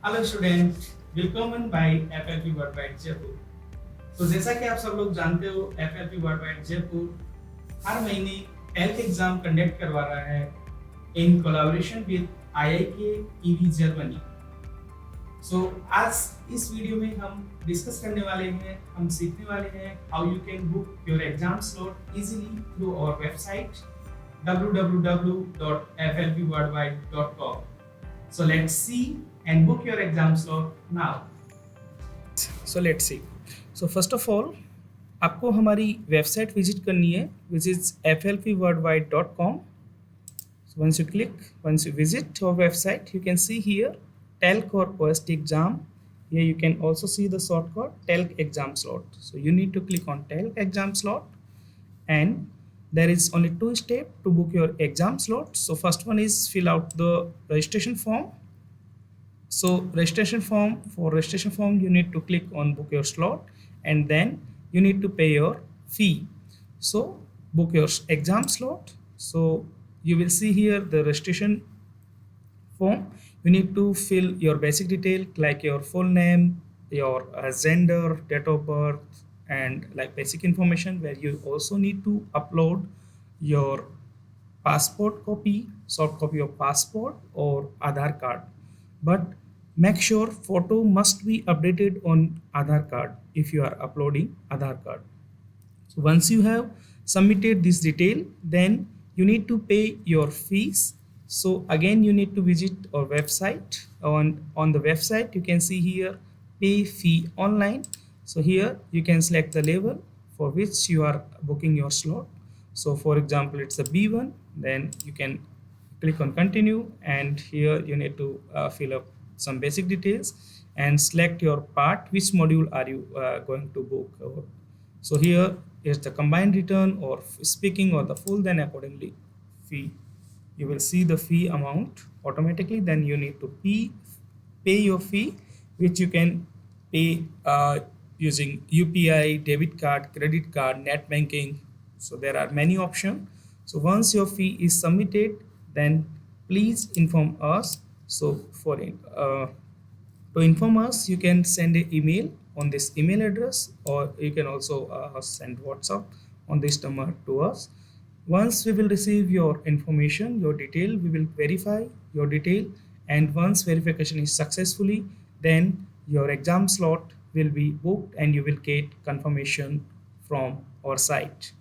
Hello student, welcome by FLP worldwide Jaipur. तो जैसा कि आप सब लोग जानते हो, FLP वर्ल्डवाइड जयपुर हर महीने टेल्क एग्जाम कंडक्ट करवा रहा है in collaboration with IIK EV Germany. आज इस वीडियो में हम डिस्कस करने वाले हैं, हम सीखने वाले हैं how you can book your exam slot easily through our website www.flpworldwide.com. So let's see and book your exam slot now. So let's see. So first of all, आपको हमारी वेबसाइट विजिट करनी है, which is flpworldwide.com. So once you visit our website, you can see here TELC or OST exam. Here you can also see the shortcut TELC exam slot. So you need to click on TELC exam slot, and there is only two steps to book your exam slot. So first one is fill out the registration form. So registration form you need to click on book your slot, and then you need to pay your fee. So book your exam slot. So you will see here the registration form. You need to fill your basic detail like your full name, your gender, date of birth, and like basic information, where you also need to upload your passport copy, soft copy of passport or Aadhaar card. But make sure photo must be updated on Aadhaar card if you are uploading Aadhaar card. So once you have submitted this detail, then you need to pay your fees. So again, you need to visit our website. On the website, you can see here pay fee online. So here you can select the level for which you are booking your slot. So for example, it's a B1, then you can click on continue, and here you need to fill up some basic details and select your part, which module are you going to book. So here is the combined written or speaking or the full, then accordingly fee. You will see the fee amount automatically, then you need to pay your fee, which you can pay using UPI, debit card, credit card, net banking. So there are many options. So once your fee is submitted, then please inform us. So to inform us, you can send an email on this email address, or you can also send WhatsApp on this number to us. Once we will receive your information, your detail, we will verify your detail, and once verification is successfully, then your exam slot will be booked and you will get confirmation from our site.